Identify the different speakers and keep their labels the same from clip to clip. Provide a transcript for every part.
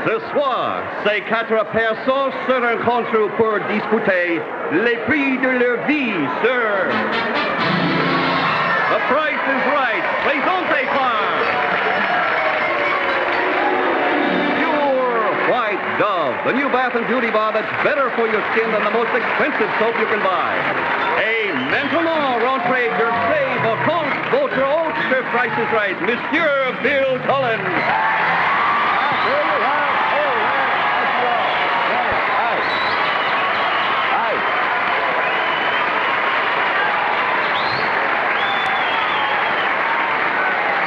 Speaker 1: Ce soir, ces quatre personnes se rencontrent pour discuter les prix de leur vie, sir. The price is right. Présentez par Pure White Dove, the new bath and beauty bar that's better for your skin than the most expensive soap you can buy. Et maintenant, rentrez your save au compte votre autre Price is Right, Monsieur Bill Cullen.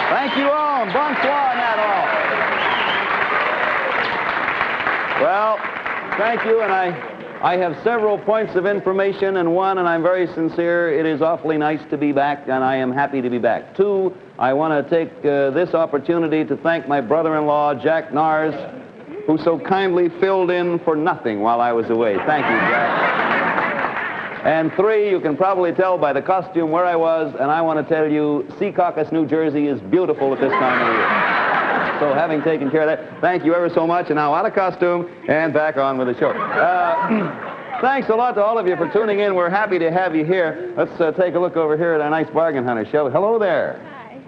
Speaker 2: Thank you all. Bonsoir, not all. Well, thank you, and I have several points of information, and one, and I'm very sincere, it is awfully nice to be back, and I am happy to be back. Two, I want to take this opportunity to thank my brother-in-law, Jack Nars, who so kindly filled in for nothing while I was away. Thank you, Jack. And three, you can probably tell by the costume where I was, and I want to tell you, Secaucus, New Jersey is beautiful at this time of the year. So having taken care of that, thank you ever so much, and now out of costume, and back on with the show. Thanks a lot to all of you for tuning in. We're happy to have you here. Let's take a look over here at our nice bargain hunter, shall we? Hello there.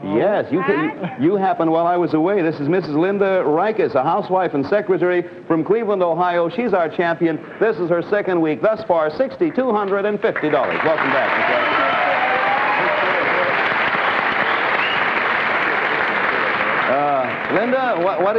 Speaker 2: Yes, you happened while I was away. This is Mrs. Linda Rikus, a housewife and secretary from Cleveland, Ohio. She's our champion. This is her second week. Thus far, $6,250. Welcome back, Ms. Rikus. Linda, what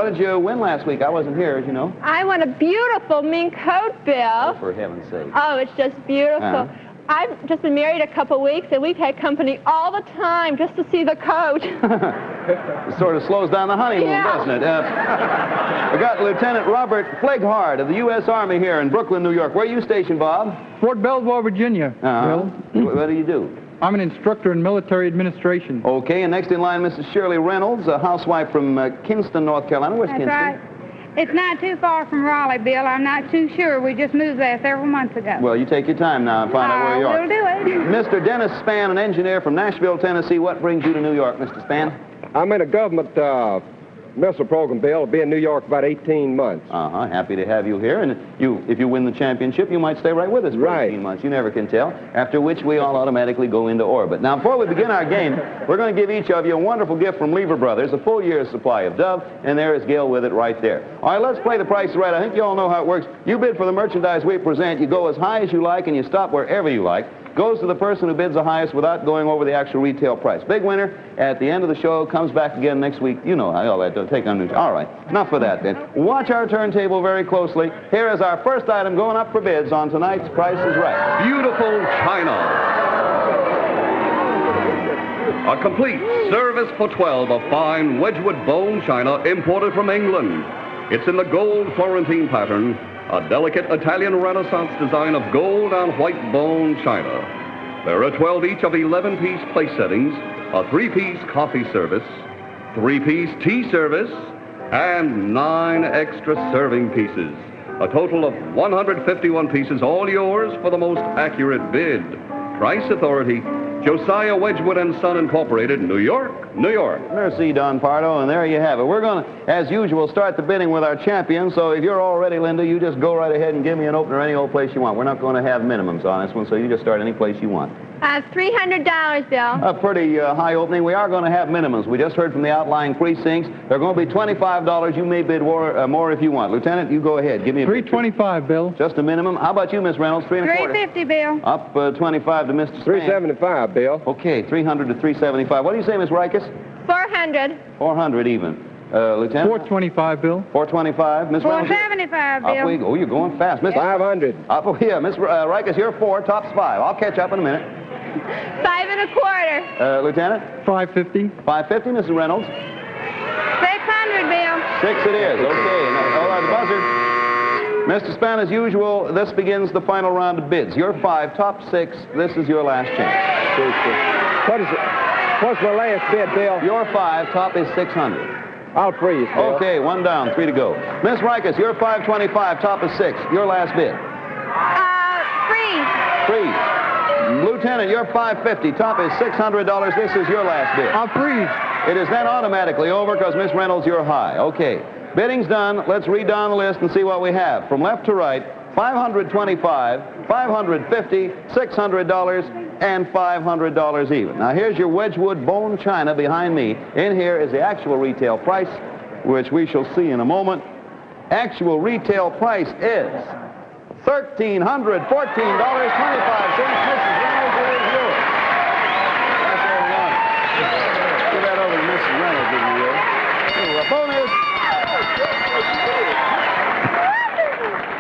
Speaker 2: did you win last week? I wasn't here, as you know.
Speaker 3: I won a beautiful mink coat, Bill.
Speaker 2: Oh, for heaven's sake.
Speaker 3: Oh, it's just beautiful. I've just been married a couple weeks, and we've had company all the time just to see the coat.
Speaker 2: It sort of slows down the honeymoon, doesn't it? We got Lieutenant Robert Fleghard of the U.S. Army here in Brooklyn, New York. Where are you stationed, Bob?
Speaker 4: Fort Belvoir, Virginia.
Speaker 2: Bill. What do you do?
Speaker 4: I'm an instructor in military administration.
Speaker 2: Okay, and next in line, Mrs. Shirley Reynolds, a housewife from Kinston, North Carolina. Where's Kinston?
Speaker 5: Right. It's not too far from Raleigh, Bill. I'm not too sure. We just moved there several months ago.
Speaker 2: Well, you take your time now and find out where you are.
Speaker 5: We'll do it.
Speaker 2: Mr. Dennis Spann, an engineer from Nashville, Tennessee. What brings you to New York, Mr. Spann?
Speaker 6: I'm in a government missile program, Bill. I'll be in New York about 18 months.
Speaker 2: Happy to have you here. And if you win the championship, you might stay right with us for 18 months. You never can tell. After which we all automatically go into orbit. Now, before we begin our game, we're going to give each of you a wonderful gift from Lever Brothers, a full year's supply of Dove, and there is Gail with it right there. All right, let's play the Price is Right. I think you all know how it works. You bid for the merchandise we present. You go as high as you like, and you stop wherever you like. Goes to the person who bids the highest without going over the actual retail price. Big winner at the end of the show, comes back again next week. You know how all that does. Take on new. All right, enough of that then. Watch our turntable very closely. Here is our first item going up for bids on tonight's Price is Right.
Speaker 1: Beautiful China. A complete service for 12 of fine Wedgwood bone china imported from England. It's in the gold Florentine pattern, a delicate Italian Renaissance design of gold and white bone china. There are 12 each of 11-piece place settings, a 3-piece coffee service, 3-piece tea service, and 9 extra serving pieces. A total of 151 pieces, all yours for the most accurate bid. Price Authority, Josiah Wedgwood and Son Incorporated, New York, New York.
Speaker 2: Merci, Don Pardo, and there you have it. We're going to, as usual, start the bidding with our champion, so if you're all ready, Linda, you just go right ahead and give me an opener any old place you want. We're not going to have minimums on this one, so you just start any place you want.
Speaker 3: $300, Bill.
Speaker 2: A pretty high opening. We are going to have minimums. We just heard from the outlying precincts. They're going to be $25. You may bid more if you want. Lieutenant, you go ahead. Give me a
Speaker 4: $325, Bill.
Speaker 2: Just a minimum. How about you, Miss Reynolds?
Speaker 5: $350, Bill.
Speaker 2: Up 25 to Mr. Spann.
Speaker 6: $375, Bill.
Speaker 2: Okay, 300 to 375. What do you say, Miss Rikus?
Speaker 3: 400.
Speaker 2: 400 even. Lieutenant?
Speaker 4: 425, Bill.
Speaker 2: 425. Miss Reynolds?
Speaker 5: 475, Bill.
Speaker 2: Up we go. Oh, you're going fast. Miss
Speaker 6: 500.
Speaker 2: Up here. Miss Rikus, you're 4, tops 5. I'll catch up in a minute.
Speaker 3: 5 1/4.
Speaker 2: Lieutenant?
Speaker 4: 550.
Speaker 2: 550, Mrs. Reynolds.
Speaker 5: 600, Bill.
Speaker 2: 6 it is. Okay. Now, all right, the buzzer. Mr. Spann, as usual, this begins the final round of bids. You're 5, top 6. This is your last chance.
Speaker 6: What's my last bid, Bill?
Speaker 2: Your 5, top is 600.
Speaker 6: I'll freeze, Bill.
Speaker 2: Okay, 1 down, 3 to go. Miss Rikus, you're 525, top is 6. Your last bid.
Speaker 3: Freeze.
Speaker 2: Freeze. Lieutenant, you're 550, top is $600. This is your last bid.
Speaker 4: I'll freeze.
Speaker 2: It is then automatically over because Miss Reynolds, you're high. Okay. Bidding's done. Let's read down the list and see what we have. From left to right, $525, $550, $600, and $500 even. Now here's your Wedgwood bone china behind me. In here is the actual retail price, which we shall see in a moment. Actual retail price is $1,314.25. Mrs. Reynolds, it is yours. That's all we want. Give that over to Mrs. Reynolds, if you will. A bonus.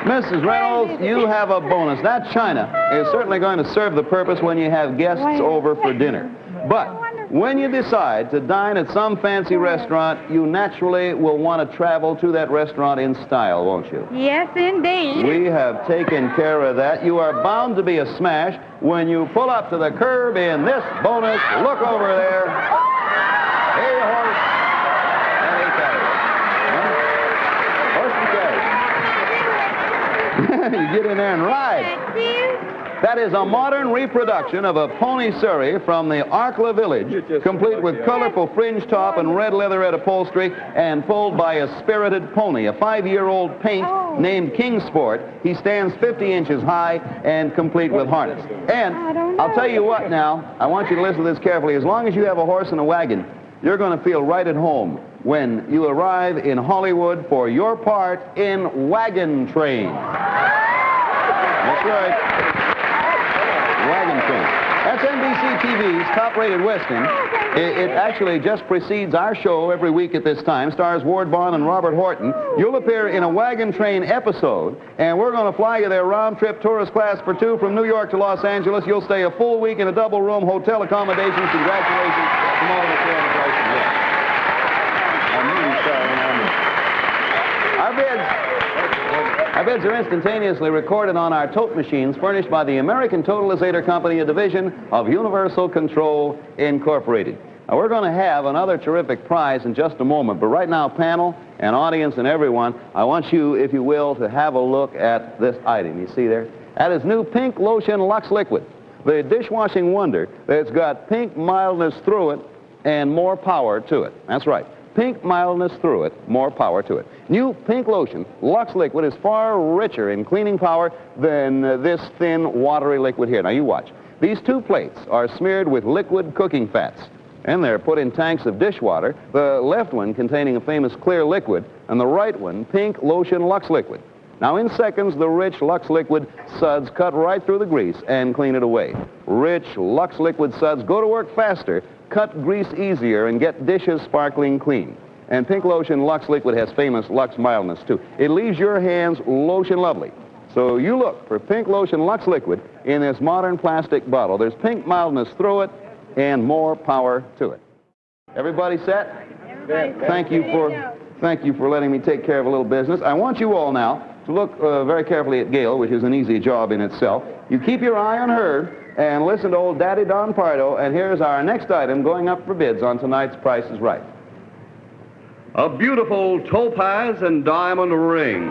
Speaker 2: Mrs. Reynolds, you have a bonus. That china is certainly going to serve the purpose when you have guests over for dinner. But when you decide to dine at some fancy restaurant, you naturally will want to travel to that restaurant in style, won't you?
Speaker 5: Yes, indeed.
Speaker 2: We have taken care of that. You are bound to be a smash when you pull up to the curb in this bonus. Look over there. Hey, horse. And a carriage. Horse and carriage. You get in there and ride.
Speaker 5: Thank you.
Speaker 2: That is a modern reproduction of a pony surrey from the Arkla village, complete with colorful fringe top and red leatherette upholstery and pulled by a spirited pony, a 5-year-old paint named King Sport. He stands 50 inches high and complete with harness. And I'll tell you what now, I want you to listen to this carefully. As long as you have a horse and a wagon, you're going to feel right at home when you arrive in Hollywood for your part in Wagon Train. That's right. Wagon Train. That's NBC TV's top-rated Western. It actually just precedes our show every week at this time. Stars Ward Vaughn and Robert Horton. You'll appear in a Wagon Train episode, and we're going to fly you there round-trip tourist class for 2 from New York to Los Angeles. You'll stay a full week in a double-room hotel accommodations. Congratulations from all of us here on the Price is Right. Our bids are instantaneously recorded on our tote machines furnished by the American Totalizator Company, a division of Universal Control Incorporated. Now, we're going to have another terrific prize in just a moment, but right now, panel and audience and everyone, I want you, if you will, to have a look at this item. You see there? That is new Pink Lotion Lux Liquid, the dishwashing wonder that's got pink mildness through it and more power to it. That's right. Pink mildness through it, more power to it. New Pink Lotion Lux Liquid is far richer in cleaning power than this thin, watery liquid here. Now, you watch. These 2 plates are smeared with liquid cooking fats, and they're put in tanks of dishwater, the left one containing a famous clear liquid, and the right one, Pink Lotion Lux Liquid. Now, in seconds, the rich Lux Liquid suds cut right through the grease and clean it away. Rich Lux Liquid suds go to work faster, cut grease easier, and get dishes sparkling clean. And Pink Lotion Lux Liquid has famous Lux mildness, too. It leaves your hands lotion lovely. So you look for Pink Lotion Lux Liquid in this modern plastic bottle. There's pink mildness through it and more power to it. Everybody set? Thank you for letting me take care of a little business. I want you all now to look very carefully at Gail, which is an easy job in itself. You keep your eye on her and listen to old Daddy Don Pardo, and here's our next item going up for bids on tonight's Price is Right.
Speaker 1: A beautiful topaz and diamond ring.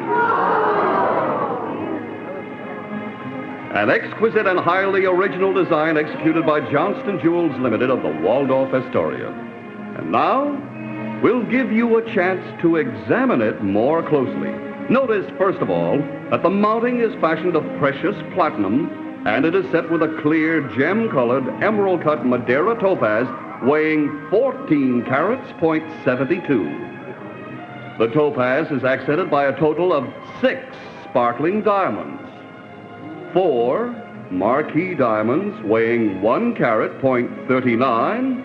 Speaker 1: An exquisite and highly original design executed by Johnston Jewels Limited of the Waldorf Astoria. And now, we'll give you a chance to examine it more closely. Notice, first of all, that the mounting is fashioned of precious platinum, and it is set with a clear, gem-colored, emerald-cut Madeira topaz weighing 14 carats, .72. The topaz is accented by a total of 6 sparkling diamonds, 4 marquise diamonds weighing 1 carat, .39,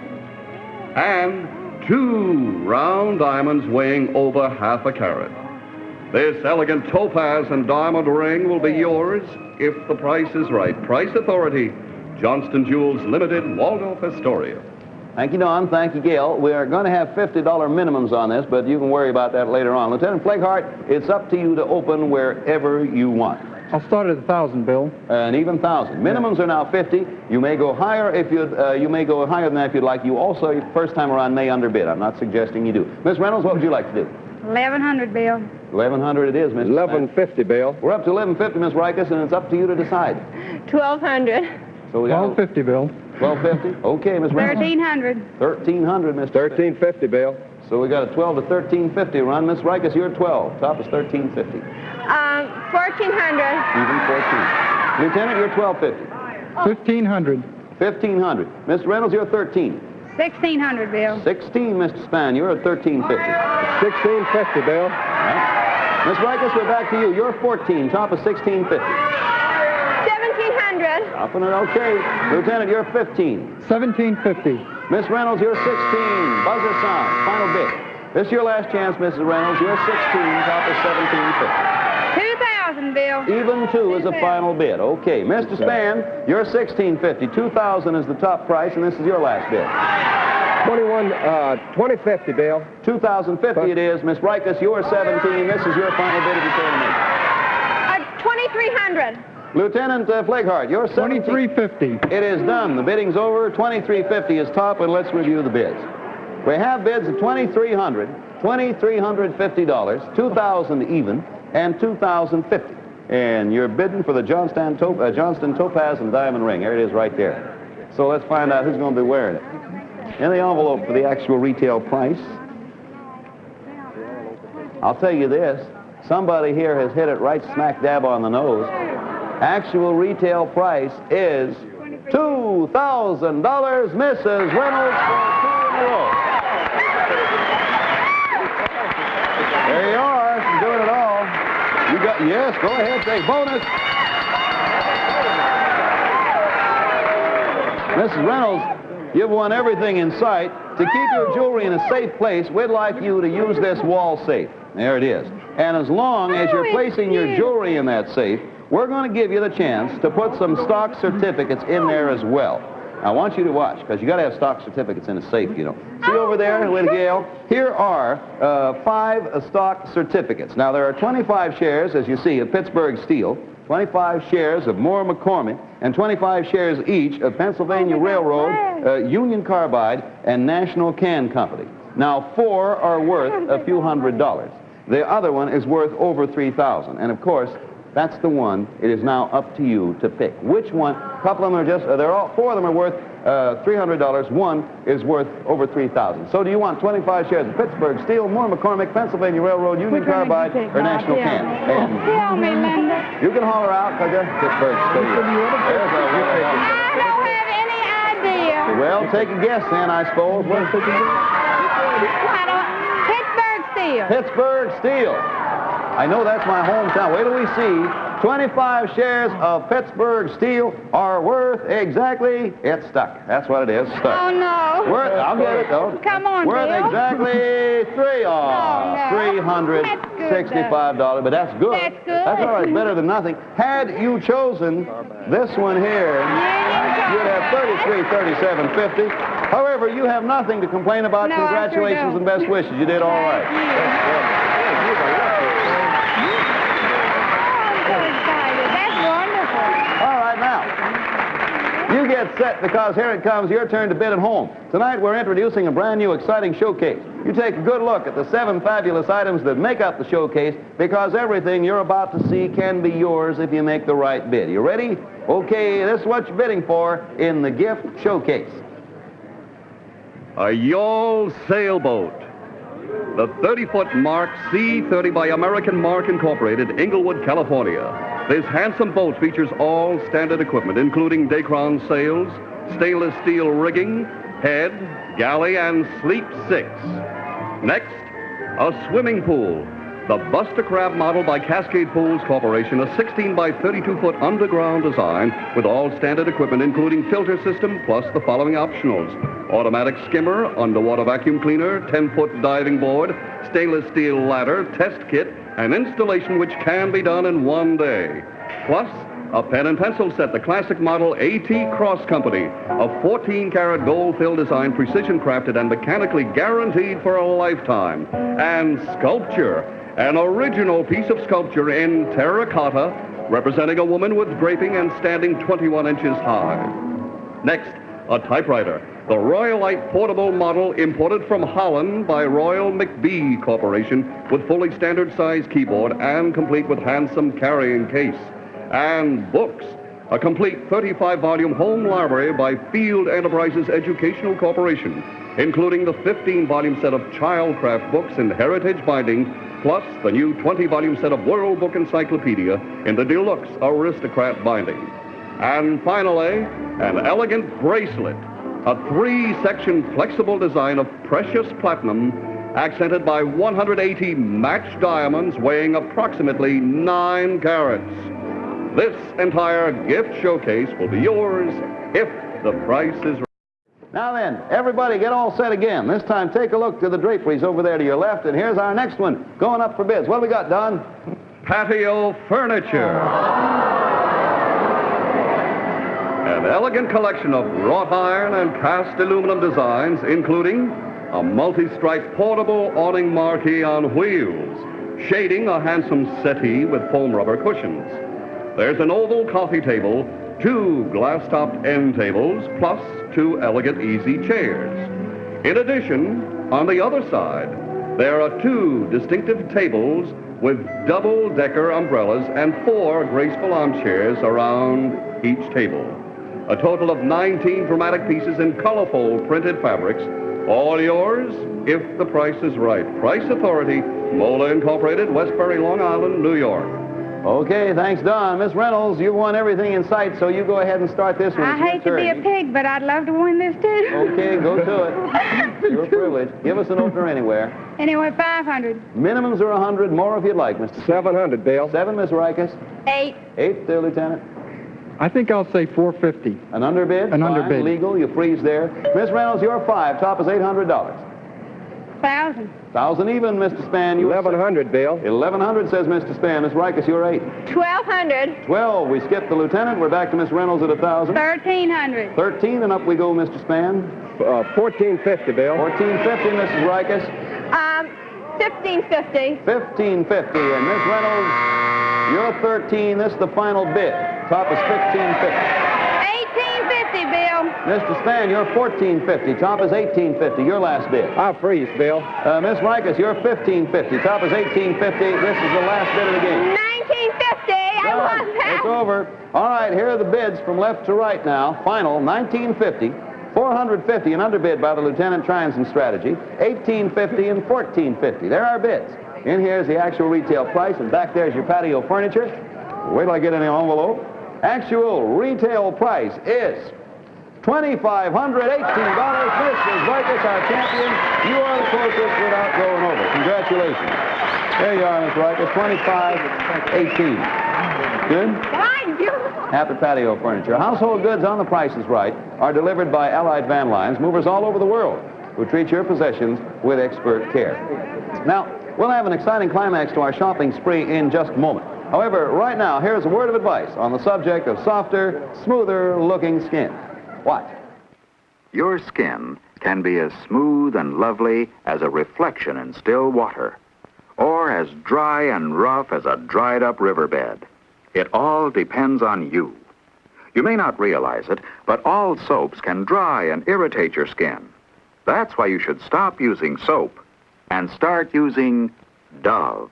Speaker 1: and 2 round diamonds weighing over half a carat. This elegant topaz and diamond ring will be yours if the price is right. Price Authority, Johnston Jewels Limited, Waldorf Astoria.
Speaker 2: Thank you, Don. Thank you, Gail. We are going to have $50 minimums on this, but you can worry about that later on. Lieutenant Fleghart, it's up to you to open wherever you want.
Speaker 4: I'll start at 1,000, Bill.
Speaker 2: An even 1,000. Minimums are now 50. You may go higher if you may go higher than that if you'd like. You also, first time around, may underbid. I'm not suggesting you do. Miss Reynolds, what would you like to do?
Speaker 5: 1,100, Bill.
Speaker 2: 1,100 it is, Miss.
Speaker 6: 1150, Bill.
Speaker 2: We're up to 1150, Miss Rikus, and it's up to you to decide.
Speaker 3: 1,200.
Speaker 2: So we got
Speaker 4: 1250, Bill.
Speaker 2: 1250. Okay, Miss Reynolds.
Speaker 5: 1,300.
Speaker 2: 1,300, Miss.
Speaker 6: 1350, Bill.
Speaker 2: So we got a 12 to 1350 run. Miss Rikus, you're 12. Top is 1350.
Speaker 3: 1,400.
Speaker 2: Even 14. Lieutenant, you're 1250.
Speaker 4: 1,500.
Speaker 2: 1500. Mr. Reynolds, you're 13.
Speaker 5: 1,600, Bill.
Speaker 2: 16, Mr. Span, you're at 1350.
Speaker 6: 1650, Bill.
Speaker 2: Miss Rikus, we're back to you. You're 14. Top is 1650.
Speaker 3: 1,700.
Speaker 2: Up and okay. Lieutenant, you're 15.
Speaker 4: 1,750.
Speaker 2: Miss Reynolds, you're 16. Buzzer sound. Final bid. This is your last chance, Mrs. Reynolds. You're 16. Top is 1750.
Speaker 5: 2,000, Bill.
Speaker 2: Even 2 is a final bid. Okay. Mr. Span, you're 1650. 2,000 is the top price, and this is your last bid.
Speaker 6: 2050, Bill.
Speaker 2: 2,050 it is. Miss Rikus, you're 17. This is your final bid if you care to make it.
Speaker 3: 2,300.
Speaker 2: Lieutenant Flaghart, you're 17.
Speaker 4: 2,350.
Speaker 2: It is done. The bidding's over. 2,350 is top, and let's review the bids. We have bids of $2,300, $2,350, $2,000 even, and $2,050. And you're bidding for the Johnston Topaz and Diamond Ring. There it is right there. So let's find out who's going to be wearing it. In the envelope for the actual retail price, I'll tell you this. Somebody here has hit it right smack dab on the nose. Actual retail price is $2,000, Mrs. Reynolds, for 2 in a row. There you are. You're doing it all. You got, yes, go ahead, say bonus. Mrs. Reynolds, you've won everything in sight. To keep your jewelry in a safe place, we'd like you to use this wall safe. There it is. And as long as you're placing your jewelry in that safe, we're going to give you the chance to put some stock certificates in there as well. I want you to watch, because you got to have stock certificates in a safe, you know. See over there with Gail? Here are 5 stock certificates. Now, there are 25 shares, as you see, of Pittsburgh Steel, 25 shares of Moore McCormick, and 25 shares each of Pennsylvania Railroad, Union Carbide, and National Can Company. Now, 4 are worth a few $100s. The other one is worth over $3,000. And, of course, that's the one. It is now up to you to pick. Which one? A couple of them are just, 4 of them are worth $300. One is worth over $3,000. So do you want 25 shares of Pittsburgh Steel, Moore McCormick, Pennsylvania Railroad, Union Carbide, or National Can? And
Speaker 5: Tell me, Linda.
Speaker 2: you can holler out, because you're Pittsburgh Steel. There's a
Speaker 5: I don't have any idea.
Speaker 2: Well, take a guess then, I suppose. What's the guess?
Speaker 5: Pittsburgh Steel.
Speaker 2: Pittsburgh Steel. I know that's my hometown. Wait till we see. 25 shares of Pittsburgh Steel are worth exactly, it's stuck. That's what it is, stuck.
Speaker 5: Oh, no.
Speaker 2: Worth, I'll get it, though.
Speaker 5: Come on,
Speaker 2: worth
Speaker 5: Bill.
Speaker 2: exactly $365. But that's good.
Speaker 5: That's good.
Speaker 2: That's all right, better than nothing. Had you chosen this one here, you'd have $33.37.50. However, you have nothing to complain about.
Speaker 5: No, I sure
Speaker 2: Congratulations
Speaker 5: don't.
Speaker 2: and best wishes. You did all right. You get set, because here it comes, your turn to bid at home. Tonight we're introducing a brand new exciting showcase. You take a good look at the 7 fabulous items that make up the showcase, because everything you're about to see can be yours if you make the right bid. You ready? Okay, this is what you're bidding for in the gift showcase.
Speaker 1: A yawl sailboat. The 30-foot Mark C-30 by American Mark Incorporated, Inglewood, California. This handsome boat features all standard equipment, including Dacron sails, stainless steel rigging, head, galley, and sleep 6. Next, a swimming pool. The Buster Crab model by Cascade Pools Corporation, a 16 by 32-foot underground design with all standard equipment, including filter system, plus the following optionals: automatic skimmer, underwater vacuum cleaner, 10-foot diving board, stainless steel ladder, test kit, and installation which can be done in one day. Plus, a pen and pencil set, the classic model A.T. Cross Company, a 14-karat gold-filled design, precision crafted and mechanically guaranteed for a lifetime. And sculpture, an original piece of sculpture in terracotta, representing a woman with draping and standing 21 inches high. Next, a typewriter, the Royalite portable model imported from Holland by Royal McBee Corporation, with fully standard size keyboard and complete with handsome carrying case. And books, a complete 35-volume home library by Field Enterprises Educational Corporation. including the 15-volume set of Childcraft books in heritage binding, plus the new 20-volume set of World Book Encyclopedia in the deluxe Aristocrat binding. And finally, an elegant bracelet, a 3-section flexible design of precious platinum accented by 180 matched diamonds weighing approximately 9 carats. This entire gift showcase will be yours if the price is right.
Speaker 2: Now then, everybody get all set again. This time take a look to the draperies over there to your left, and here's our next one going up for bids. What do we got, Don?
Speaker 1: Patio furniture. An elegant collection of wrought iron and cast aluminum designs, including a multi-stripe portable awning marquee on wheels, shading a handsome settee with foam rubber cushions. There's an oval coffee table, 2 glass-topped end tables, plus 2 elegant easy chairs. In addition, on the other side, there are 2 distinctive tables with double-decker umbrellas and 4 graceful armchairs around each table. A total of 19 dramatic pieces in colorful printed fabrics, all yours if the price is right. Price Authority, Mola Incorporated, Westbury, Long Island, New York.
Speaker 2: Okay, thanks, Don. Miss Reynolds, you won everything in sight, so you go ahead and start this one.
Speaker 5: I
Speaker 2: It's your
Speaker 5: hate to be
Speaker 2: turn.
Speaker 5: a pig, but I'd love to win this too.
Speaker 2: Okay, go to it. Your privilege. Give us an opener anywhere.
Speaker 5: Anyway, 500.
Speaker 2: Minimums are 100, more if you'd like, Mr.
Speaker 6: 700, Bill.
Speaker 2: 7, Miss Rikus.
Speaker 3: 8.
Speaker 2: 8, there, Lieutenant.
Speaker 4: I think I'll say 450.
Speaker 2: An underbid?
Speaker 4: An
Speaker 2: Fine,
Speaker 4: underbid.
Speaker 2: Legal, you freeze there. Miss Reynolds, you're 5. Top is $800.
Speaker 5: 1,000.
Speaker 2: 1,000 even, Mr. Span. You
Speaker 6: 1100, Bill.
Speaker 2: 1,100, says Mr. Span. Miss Rikus, you're 8.
Speaker 3: 1,200.
Speaker 2: 12, we skipped the lieutenant. We're back to Miss Reynolds at 1,000.
Speaker 5: 1,300.
Speaker 2: 13, and up we go, Mr. Span.
Speaker 6: 1450, Bill.
Speaker 2: 1450, Mrs. Rikus.
Speaker 3: 1,550.
Speaker 2: 1550, and Miss Reynolds, you're 13. This is the final bid. Top is 1550.
Speaker 5: 1,850, Bill.
Speaker 2: Mr. Span, you're 1450. Top is 1850. Your last bid.
Speaker 6: I'll freeze, Bill.
Speaker 2: Miss Rikus, you're 1550. Top is 1850. This is the last bid of the game.
Speaker 3: 1,950. I want that.
Speaker 2: It's over. All right, here are the bids from left to right now. Final, 1950. 450, an underbid by the Lieutenant trying some strategy. 1850 and 1450. There are bids. In here is the actual retail price, and back there's your patio furniture. Wait till I get in the envelope. Actual retail price is $2,518. Mrs. Rikus, our champion. You are the closest without going over. Congratulations. There you are, Miss Rikus. 2518. Good?
Speaker 3: Thank you.
Speaker 2: Happy Patio Furniture. Household goods on the Price is Right are delivered by Allied Van Lines, movers all over the world, who treat your possessions with expert care. Now, we'll have an exciting climax to our shopping spree in just a moment. However, right now, here's a word of advice on the subject of softer, smoother-looking skin. What?
Speaker 7: Your skin can be as smooth and lovely as a reflection in still water, or as dry and rough as a dried-up riverbed. It all depends on you. You may not realize it, but all soaps can dry and irritate your skin. That's why you should stop using soap and start using Dove.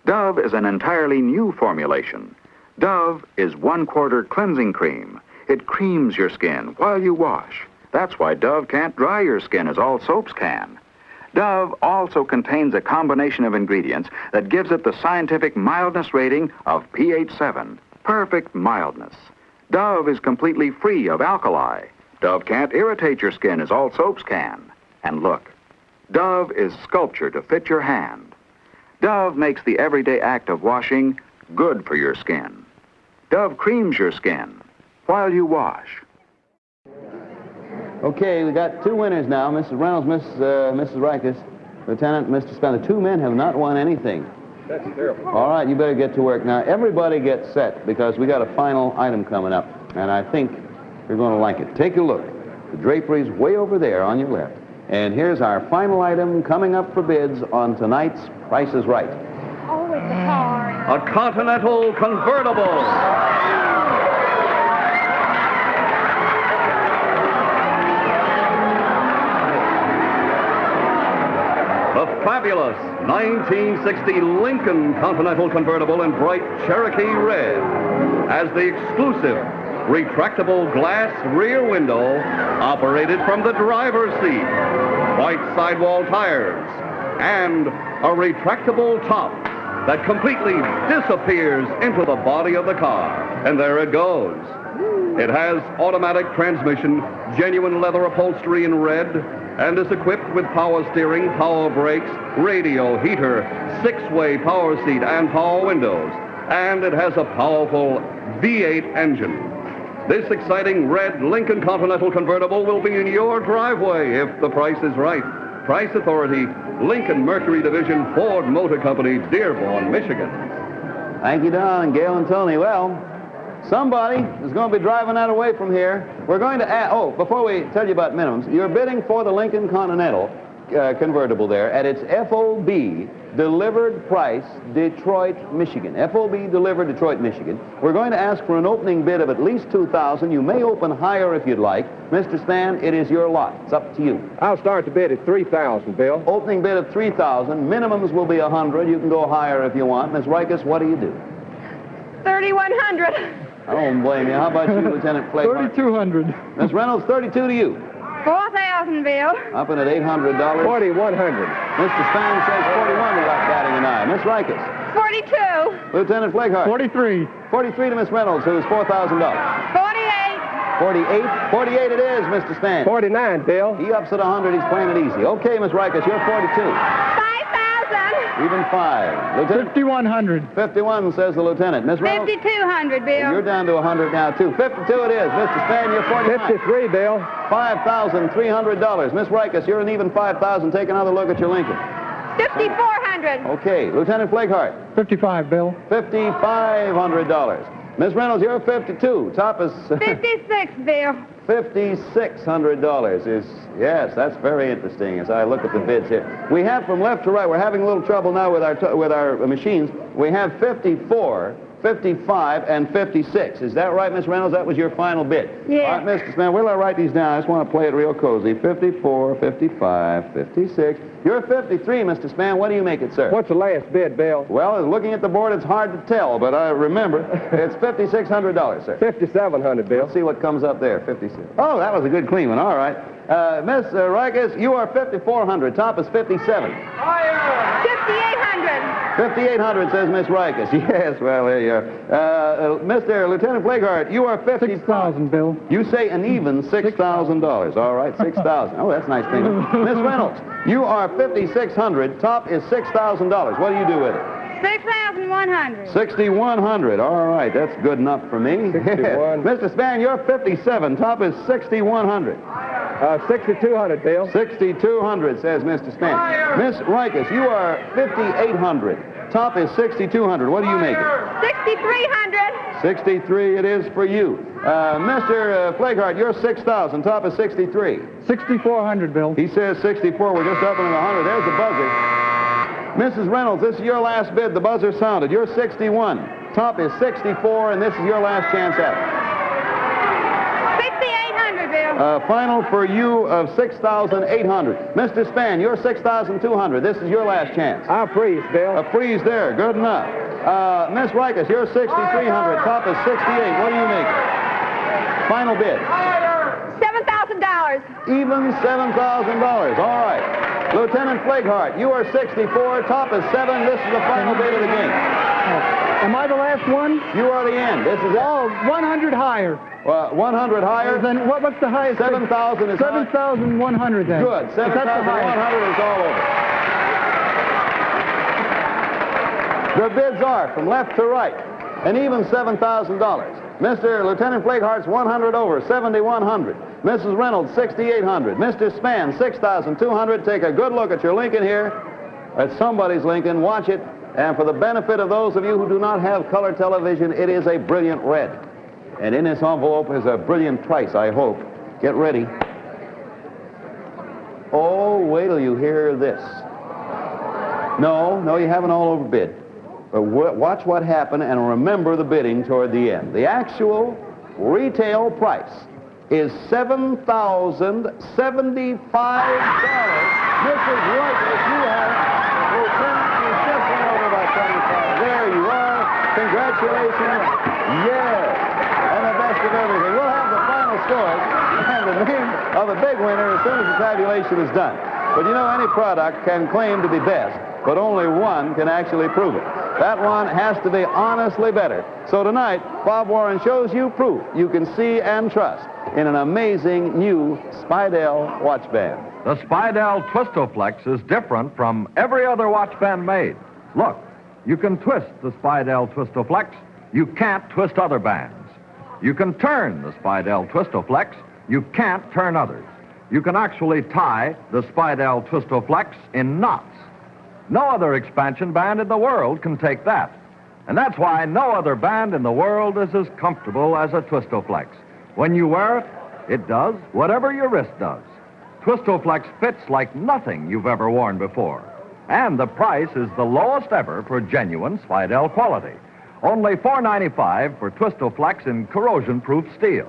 Speaker 7: Dove is an entirely new formulation. Dove is 1/4 cleansing cream. It creams your skin while you wash. That's why Dove can't dry your skin as all soaps can. Dove also contains a combination of ingredients that gives it the scientific mildness rating of pH 7. Perfect mildness. Dove is completely free of alkali. Dove can't irritate your skin as all soaps can. And look, Dove is sculptured to fit your hand. Dove makes the everyday act of washing good for your skin. Dove creams your skin while you wash.
Speaker 2: Okay, we got 2 winners now, Mrs. Reynolds, Mrs. Rikus, Lieutenant, Mr. Span. The 2 men have not won anything.
Speaker 6: That's terrible.
Speaker 2: All right, you better get to work. Now, everybody get set, because we got a final item coming up, and I think you're going to like it. Take a look. The drapery's way over there on your left. And here's our final item coming up for bids on tonight's Price is Right.
Speaker 5: Oh, it's a car.
Speaker 1: A Continental convertible. The fabulous 1960 Lincoln Continental convertible in bright Cherokee red as the exclusive retractable glass rear window operated from the driver's seat, white sidewall tires, and a retractable top that completely disappears into the body of the car. And there it goes. It has automatic transmission, genuine leather upholstery in red, and is equipped with power steering, power brakes, radio, heater, 6-way power seat, and power windows. And it has a powerful V8 engine. This exciting red Lincoln Continental convertible will be in your driveway if the price is right. Price Authority, Lincoln Mercury Division, Ford Motor Company, Dearborn, Michigan.
Speaker 2: Thank you, Don and Gail and Tony. Well, somebody is going to be driving that away from here. We're going to add, before we tell you about minimums, you're bidding for the Lincoln Continental convertible there at its FOB delivered price, Detroit, Michigan. FOB delivered, Detroit, Michigan. We're going to ask for an opening bid of at least $2,000. You may open higher if you'd like. Mr. Spann, it is your lot. It's up to you.
Speaker 6: I'll start the bid at $3,000, Bill.
Speaker 2: Opening bid of $3,000. Minimums will be $100. You can go higher if you want. Ms. Rikus, what do you do?
Speaker 3: $3,100.
Speaker 2: I don't blame you. How about you, Lieutenant Flake?
Speaker 4: $3,200.
Speaker 2: Ms. Reynolds, 32 to you.
Speaker 5: $4,000, Bill.
Speaker 2: Up in at $800.
Speaker 6: $4,100.
Speaker 2: Mr. Spann says 41 without batting an eye. Miss Rikus.
Speaker 3: 42.
Speaker 2: Lieutenant Flakehart.
Speaker 4: 43.
Speaker 2: 43 to Miss Reynolds, who's $4,000.
Speaker 5: 48.
Speaker 2: 48. 48 it is, Mr. Spann.
Speaker 6: 49, Bill.
Speaker 2: He ups at 100. He's playing it easy. Okay, Miss Rikus, you're 42.
Speaker 3: 5,000.
Speaker 2: Even 5. Lieutenant.
Speaker 4: 5,100.
Speaker 2: 51 says the lieutenant. Miss Reynolds.
Speaker 5: 5,200, Bill.
Speaker 2: You're down to 100 now, too. 52 it is. Mr. Spann, you're 49.
Speaker 6: 53, Bill.
Speaker 2: $5,300. Miss Rikus, you're an even 5,000. Take another look at your Lincoln.
Speaker 3: 5,400.
Speaker 2: Okay, Lieutenant Flakehart.
Speaker 4: 55, Bill.
Speaker 2: $5,500. Miss Reynolds, you're 52. Top is
Speaker 5: 56, Bill.
Speaker 2: $5,600 is, yes, that's very interesting as I look at the bids here. We have from left to right, we're having a little trouble now with our machines. We have 54, 55, and 56. Is that right, Miss Reynolds? That was your final bid?
Speaker 5: Yes.
Speaker 2: All right, Mr. Spann, we'll write these down. I just want to play it real cozy. 54, 55, 56. You're 53, Mr. Spann. What do you make it, sir?
Speaker 6: What's the last bid, Bill?
Speaker 2: Well, looking at the board, it's hard to tell, but I remember it's $5,600, sir.
Speaker 6: 5,700, Bill.
Speaker 2: Let's see what comes up there. 56. Oh, that was a good clean one. All right. Miss Rikus, you are 5,400. Top is 57.
Speaker 3: 5,800.
Speaker 2: 5,800, says Miss Rikus. Yes, well, there you are. Mr. Lieutenant Flakehart, you are 50.
Speaker 4: 6,000, Bill.
Speaker 2: You say an even $6,000. All right, 6,000. Oh, that's nice thing. Miss Reynolds, you are 5,600. Top is $6,000. What do you do with it?
Speaker 5: 6,100.
Speaker 2: 6,100. All right, that's good enough for me.
Speaker 6: 61.
Speaker 2: Mr. Spann, you're 57. Top is 6,100.
Speaker 6: 6,200, Bill.
Speaker 2: 6,200, says Mr. Spann. Miss Rikus, you are 5,800. Top is 6,200. What do you make it?
Speaker 3: 6,300.
Speaker 2: 63 it is for you. Mr. Flakehart, you're 6,000. Top is 63.
Speaker 4: 6,400, Bill.
Speaker 2: He says 64. We're just up in 100. There's the buzzer. Mrs. Reynolds, this is your last bid. The buzzer sounded. You're 61. Top is 64, and this is your last chance at it.
Speaker 5: 6,800, Bill.
Speaker 2: Final for you of 6,800. Mr. Spann, you're 6,200. This is your last chance.
Speaker 6: I'll freeze, Bill.
Speaker 2: A freeze there. Good enough. Miss Rikus, you're 6,300. Top is 68. What do you make? Final bid.
Speaker 3: $7,000.
Speaker 2: Even $7,000. All right. Lieutenant Flakehart, you are 64. Top is 7. This is the final bid of the game.
Speaker 4: Am I the last one?
Speaker 2: You are the end. This is it.
Speaker 4: Oh, 100 higher.
Speaker 2: 100 higher.
Speaker 4: Then what's the highest?
Speaker 2: 7,000 is
Speaker 4: 7,100 then.
Speaker 2: Good. 7,100 is all over. The bids are from left to right, and even $7,000. Mr. Lieutenant Flakehart's 100 over, 7,100. Mrs. Reynolds, 6,800. Mr. Spann, 6,200. Take a good look at your Lincoln here. At somebody's Lincoln. Watch it. And for the benefit of those of you who do not have color television, it is a brilliant red. And in this envelope is a brilliant price, I hope. Get ready. Oh, wait till you hear this. No, you haven't all overbid. But watch what happened and remember the bidding toward the end. The actual retail price is $7,075. Mrs. Reuters, you have it. Lieutenant, you just went over by 25. There you are. Congratulations. Yes. And the best of everything. stores and the name of the big winner as soon as the tabulation is done. But you know, any product can claim to be best, but only one can actually prove it. That one has to be honestly better. So tonight, Bob Warren shows you proof you can see and trust in an amazing new Spidell watch band.
Speaker 8: The Spidell Twistoflex is different from every other watch band made. Look, you can twist the Spidell Twistoflex. You can't twist other bands. You can turn the Spidell Twistoflex. You can't turn others. You can actually tie the Spidell Twistoflex in knots. No other expansion band in the world can take that. And that's why no other band in the world is as comfortable as a Twistoflex. When you wear it, it does whatever your wrist does. Twistoflex fits like nothing you've ever worn before. And the price is the lowest ever for genuine Spidell quality. Only $4.95 for Twistoflex in corrosion-proof steel.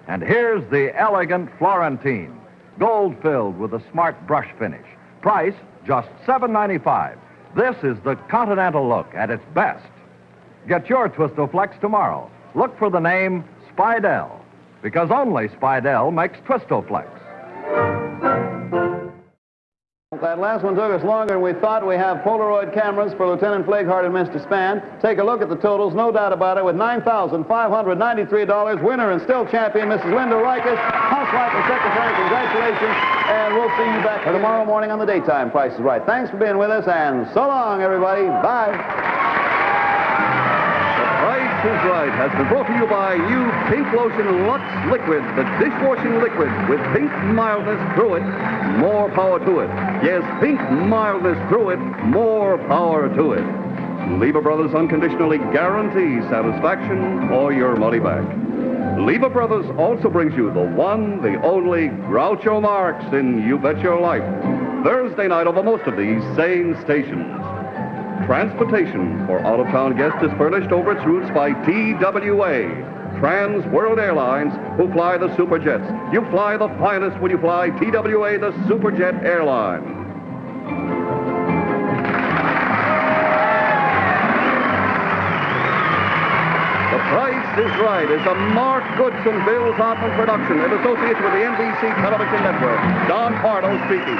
Speaker 8: And here's the elegant Florentine, gold-filled with a smart brush finish. Price, just $7.95. This is the Continental look at its best. Get your Twistoflex tomorrow. Look for the name Spidell, because only Spidell makes Twistoflex.
Speaker 2: That last one took us longer than we thought. We have Polaroid cameras for Lieutenant Flaghart and Mr. Spann. Take a look at the totals, no doubt about it, with $9,593. Winner and still champion, Mrs. Linda Rikus, housewife and secretary. Congratulations, and we'll see you back tomorrow morning on the Daytime Price is Right. Thanks for being with us, and so long, everybody. Bye.
Speaker 1: Price is Right has been brought to you by new Pink Lotion Lux Liquid, the dishwashing liquid with pink mildness through it, more power to it. Yes, pink mildness through it, more power to it. Lever Brothers unconditionally guarantee satisfaction or your money back. Lever Brothers also brings you the one, the only Groucho Marx in You Bet Your Life, Thursday night over most of these same stations. Transportation for out-of-town guests is furnished over its routes by TWA, Trans World Airlines, who fly the Superjets. You fly the finest when you fly TWA, the Superjet airline. The Price is Right is a Mark Goodson, Bill Zartman production in association with the NBC Television Network. Don Pardo speaking.